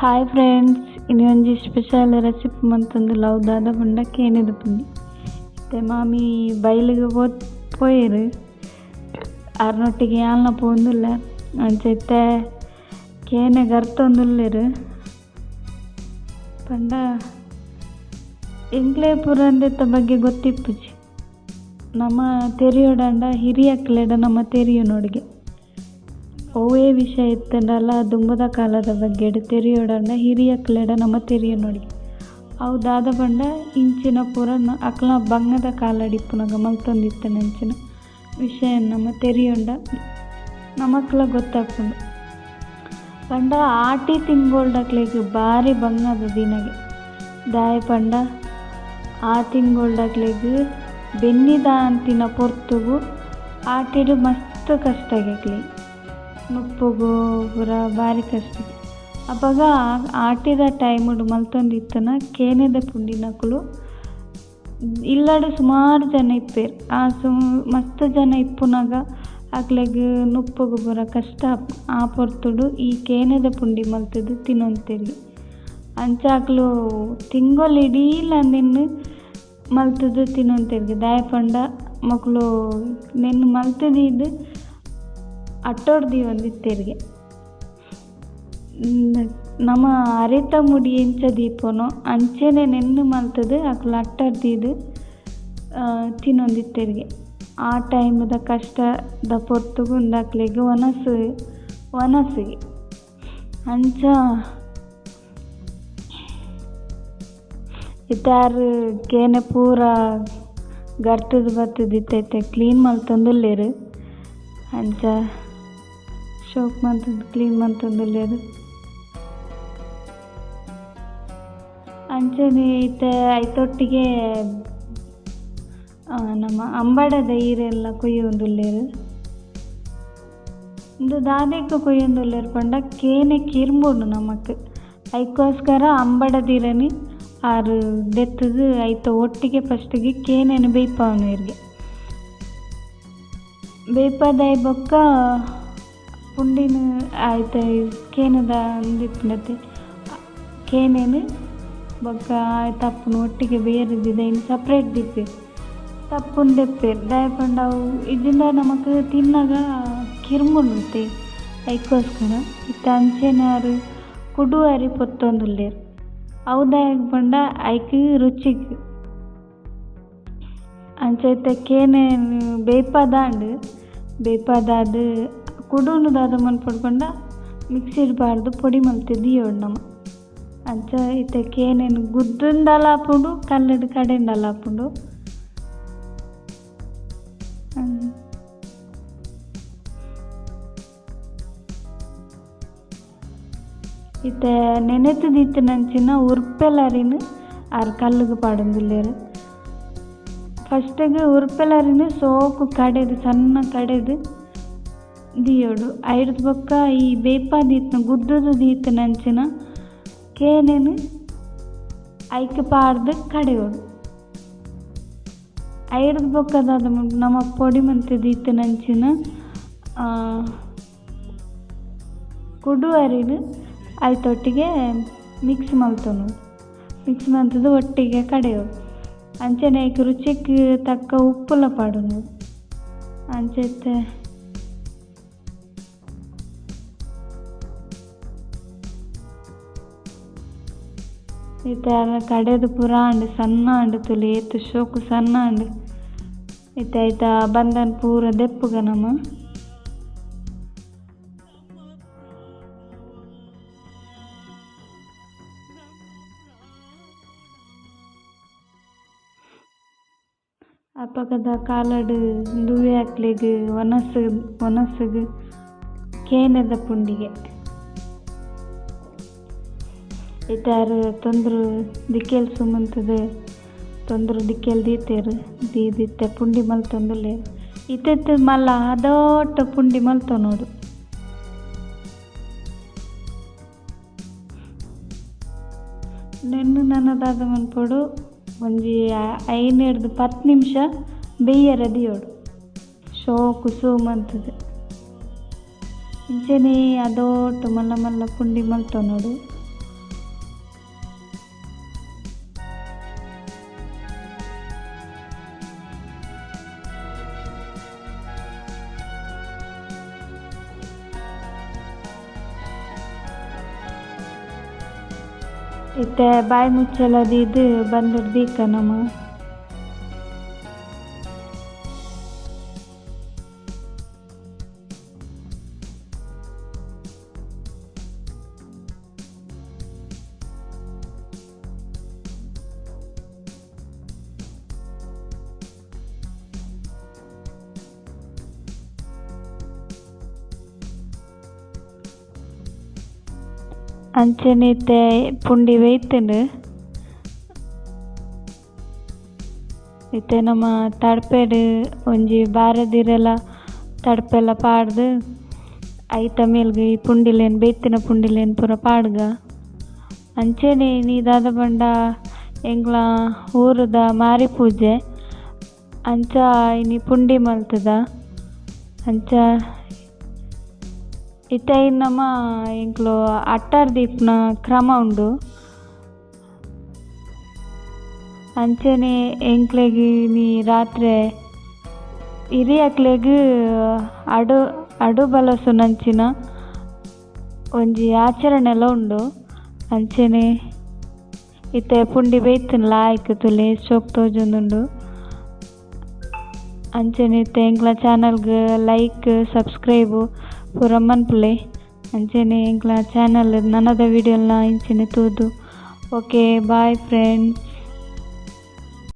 Hi friends, ಇನ್ನೊಂದು special recipe ಮಂತಂದು ಲವ್ದಾದ ಪಂಡ ಕೇನೆದ ಪುಂಡಿ ಮತ್ತೆ ಮಾಮಿ ಬೈಲಿಗೆ ಪೋಯರು ಅರ್ನೊಟ್ಟಿಗೆ ಯಾಲ್ನ ಪೋಂದುಲ್ಲ ಅಂಚೈತೆ ಕೇನೆ ಗರ್ತೊಂದುಲ್ಲೆರು ಪಂಡ ಎಂಕ್ಲೆ ಪುರಂದೆತ್ತ ಬಗ್ಗೆ ಗೊತ್ತಿಪ್ಪುಜಿ ನಮ್ಮ ತೆರಿಯೋಡಂಡ ಹಿರಿಯಕ್ಲೆಡ ನಮ್ಮ ತೆರಿಯೋನೊಡಿಗೆ ಓವೇ ವಿಷಯ ಇತ್ತಂಡಲ್ಲ ದುಂಬದ ಕಾಲದ ಬಗ್ಗೆ ತೆರಿಯೋಡಂಡ ಹಿರಿಯಕ್ಲೆಡ ನಮ್ಮ ತೆರಿಯೋನೊಡಿಗೆ ಅವು ದಾದ ಪಂಡ ಇಂಚಿನ ಪೂರ ಅಕ್ಲ ಬಂಗದ ಕಾಲಡಿಪ್ಪುನಗ ಮಲ್ತೊಂದಿತ್ತನಂಚಿನ ವಿಷಯ ನಮ್ಮ ತೆರಿಯೋಂಡ ನಮಕ್ಲ ಗೊತ್ತಾಪುಂಡು ಪಂಡ ಆಟಿ ತಿಂಗೊಳ್ಡಕ್ಲೆಗ್ ಭಾರಿ ಬಂಗದ ದಿನಗೆ ದಾಯ ಪಂಡ ಆ ತಿಂಗೊಳ್ಡಕ್ಲೆಗ್ ಬೆನ್ನಿದ ಅಂತಿನ ಪೊರ್ತುಗು ಆಟಿಡು ಮಸ್ತ್ ಕಷ್ಟಗೆಕ್ಲಿ ನುಪ್ಪುಗು ಪೂರ ಭಾರಿ ಕಷ್ಟ ಅವಾಗ ಆಟಿದ ಟೈಮುಡು ಮಲ್ತೊಂದಿತ್ತನ ಕೇನೆದ ಪುಂಡಿನಕುಲು ಇಲ್ಲಡು ಸುಮಾರು ಜನ ಇಪ್ಪೇರು ಮಸ್ತ್ ಜನ ಇಪ್ಪುನಾಗ ಅಕ್ಲೆಗ್ ನುಪ್ಪುಗು ಪೂರ ಕಷ್ಟ ಆ ಪೊರ್ತುಡು ಈ ಕೇನೆದ ಪುಂಡಿ ಮಲ್ತದು ತಿನ್ನೊಂತೆರಿ ಅಂಚಾಕ್ಲು ತಿಂಗೊಲಿಡೀಲ ನೆನ್ನು ಮಲ್ತದು ತಿನ್ನೊಂತೆರ್ಗೆ ದಾಯ ಪಂಡ ಮಕ್ಕಳು ನೆನ್ನು ಮಲ್ತದಿದ್ದು ಅಟ್ಟೋಡ್ದಿ ಒಂದಿತ್ತೆರ್ಗೆ ನಮ್ಮ ಅರೆತ ಮುಡಿ ಎಂಚ ದೀಪನೋ ಅಂಚೆನೆ ನೆನ್ನು ಮಲ್ತದು ಅಕ್ಲು ಅಟ್ಟರ್ದಿದ್ದು ತಿನ್ನೊಂದಿತ್ತೆರ್ಗೆ ಆ ಟೈಮದ ಕಷ್ಟದ ಪೊರ್ತುಗು ಉಂದಾಕ್ಲೆಗ್ ಒನಸಿಗೆ ಅಂಚ ಇತ್ತಾರು ಕೇನೆ ಪೂರ ಗರ್ತದ ಬತ್ತದಿತ್ತೈತೆ ಕ್ಲೀನ್ ಮಲ್ತೊಂದುಲ್ಲೆರು ಅಂಚ ಶೋಕ್ ಮಂತಂದು ಕ್ಲೀನ್ ಮಂತೊಂದುಲ್ಲೆರು ಅಂಚನೆ ಐತೊಟ್ಟಿಗೆ ನಮ್ಮ ಅಂಬಡದ ಈರೆಲ್ಲ ಕೊಯ್ಯೊಂದುಲ್ಲೆರು ಇಂದು ದಾದೆಗ್ ಕೊಯ್ಯೊಂದುಲ್ಲೆರು ಪಂಡ ಕೇನೆ ಕಿರ್ಂಬೋಡು ನಮಕ್ ಐಕೋಸ್ಕರ ಅಂಬಡದಿರನಿ ಆರು ದೆತ್ತದು ಐತ ಒಟ್ಟಿಗೆ ಫಸ್ಟಿಗೆ ಕೇನೆನು ಬೇಯ್ಪವನು ಇರ್ಗೆ ಬೇಯ್ಪದಾಯಿ ಬೊಕ್ಕ ಪುಂಡಿನ ಆಯ್ತ ಕೇನದ ಅಂದಿಪ್ಪನತೆ ಕೇನೇನು ಬೊಕ್ಕ ತಪ್ಪುನು ಒಟ್ಟಿಗೆ ಬೇರೆದಿದೆ ಇನ್ನು ಸಪ್ರೇಟ್ ದಿಪ್ಪೇರು ತಪ್ಪುನ್ ದೆಪ್ಪೇರು ದಾಯ ಪಂಡ ಅವು ಇದರಿಂದ ನಮಕ್ ತಿನ್ನಾಗ ಕಿರ್ಮುಂಡುತ್ತೆ ಐಕೋಸ್ಕರ ಇತ್ತ ಅಂಚೆನಾರು ಕುಡು ಅರಿ ಪೊತ್ತೊಂದುಲ್ಲೆರು ಅವು ದಾಯಗ್ ಪಂಡ ಐಕ್ ರುಚಿಗ್ ಅಂಚೈತೆ ಕೇನೆ ಬೇಯ್ಪದಾದು ಕುಡುನು ದಾದ ಮನ್ಪಡ್ಕೊಂಡ ಮಿಕ್ಸಿಡ್ ಬಾರ್ದು ಪೊಡಿ ಮಲ್ತೆ ದಿಯೋಡು ನಮ್ಮ ಅಂಚ ಇತ್ತೆ ಕೇನೇನು ಗುದ್ದುಂಡಲ ಹಾಪುಂಡು ಕಲ್ಲಡ್ ಕಡೆಂಡಲ ಹಾಪುಂಡು ಇತ್ತೆ ನೆನೆತು ದೀತಿನಂಚಿನ ಉರ್ಪೆಲರಿನ ಆರು ಕಲ್ಲುಗು ಪಾಡೊಂದುಲ್ಲೆರು ಫಸ್ಟಿಗೆ ಉರ್ಪೆಲರಿನ ಸೋಕು ಕಡೆದು ಸಣ್ಣ ಕಡೆದು ದಿಯೋಡು ಐಡ್ದು ಬೊಕ್ಕ ಈ ಬೇಯ್ಪದೀತ್ನ ಗುದ್ದುದು ದೀತಿನಂಚಿನ ಕೇನೇನು ಐಕ್ ಪಾಡ್ದು ಕಡೆಯೋಡು ಐಡ್ದು ಬೊಕ್ಕದಾದ ನಮ್ಮ ಪೊಡಿ ಮಂತೆ ದೀತಿನಂಚಿನ ಕುಡು ಅರಿನು ಐತೊಟ್ಟಿಗೆ ಮಿಕ್ಸ್ ಮಲ್ತೊನೋಡು ಮಿಕ್ಸ್ ಮಂತದ್ದು ಒಟ್ಟಿಗೆ ಕಡೆಯೋಡು ಅಂಚೆನೆ ಐಕ್ ರುಚಿಗೆ ತಕ್ಕ ಉಪ್ಪುಲ ಪಾಡೋನು ಅಂಚೈತೆ ಇತ್ತ ಕಡೆದು ಪೂರ ಅಂಡು ಸಣ್ಣ ಅಂಡು ತುಲಿ ಏತು ಶೋಕು ಸಣ್ಣ ಅಂಡು ಇತ್ತ ಐತ ಬಂದನ್ ಪೂರ ದೆಪ್ಪುಗ ನಮ್ಮ ಅಪಗದ ಕಾಲಡು ದುವೆ ಹಾಕ್ಲೆಗ್ ಒನಸಗ್ ಕೇನೆದ ಪುಂಡಿಗೆ ಇತ್ತಾರು ತೊಂದ್ರು ದಿಕ್ಕೆಲ್ ಸುಮಂತದ ತೊಂದ್ರು ದಿಕ್ಕೆಲ್ ದೀತೆರು ದೀದಿತ್ತೆ ಪುಂಡಿ ಮಲ್ತೊಂದುಲ್ಲೆರು ಇತ್ತೆ ಮಲ್ಲ ಅದೋಟ ಪುಂಡಿ ಮಲ್ತೊನೋಡು ನೆನ್ನು ನನ್ನದಾದ ಮನ್ಪೊಡು ಒಂಜಿ 5-10 ನಿಮಿಷ ಬೇಯ್ಯರೆ ದಿಯೋಡು ಶೋಕು ಸೋಮಂತದು ಇಂಚೆನೆ ಅದೋಟು ಮಲ್ಲ ಮಲ್ಲ ಪುಂಡಿ ಮಲ್ತೊನೋಡು ಇತ್ತೆ ಬಾಯಿ ಮುಚ್ಚಲದು ಇದು ಬಂದದ್ದು ದೀಕ ನಮ್ಮ ಅಂಚನೆ ಇತ್ತೆ ಪುಂಡಿ ಬೇಯ್ತಂಡು ಇತ್ತೆ ನಮ್ಮ ತಡ್ಪೆಡು ಒಂಜಿ ಬಾರದಿರಲ್ಲ ತಡ್ಪೆಲ್ಲ ಪಾಡ್ದು ಐತ ಮೇಲ್ಗೆ ಈ ಪುಂಡಿಲೇನು ಬೇಯ್ತಿನ ಪುಂಡಿಲೇನು ಪೂರ ಪಾಡ್ಗ ಅಂಚನೆ ನೀದಾದ ಪಂಡ ಎಂಗ್ಲ ಊರುದ ಮಾರಿ ಪೂಜೆ ಅಂಚ ಇನಿ ಪುಂಡಿ ಮಲ್ತದ ಅಂಚ ಇತ್ತೆ ನಮ್ಮ ಎಂಕ್ಲು ಅಟ್ಟಾರ್ ದೀಪ್ನ ಕ್ರಮ ಉಂಡು ಅಂಚನೆ ಎಂಕ್ಲೆಗ್ ನೀ ರಾತ್ರಿ ಹಿರಿಯಕ್ಲೆಗ್ ಅಡು ಬಲಸುನಂಚಿನ ಒಂಜಿ ಆಚರಣೆಲ ಉಂಡು ಅಂಚನೆ ಇತ್ತೆ ಪುಂಡಿ ಬೇಯ್ತುನ ಲಾಯ್ಕ್ ತುಲೆ ಶೋಕ್ ತೋಜೊಂದುಂಡು ಅಂಚನೆ ಇತ್ತೆ ಎಂಕ್ಲ ಚಾನಲ್ಗ್ ಲೈಕ್ ಸಬ್ಸ್ಕ್ರೈಬ್ ಪೂರ ಮನ್ಪುಲೆ ಅಂಚನೆ ಎಂಕ್ಲ ಚಾನಲ್ ನನದ ವಿಡಿಯೋಲ ಇಂಚನೆ ತೂದು. Okay bye friends.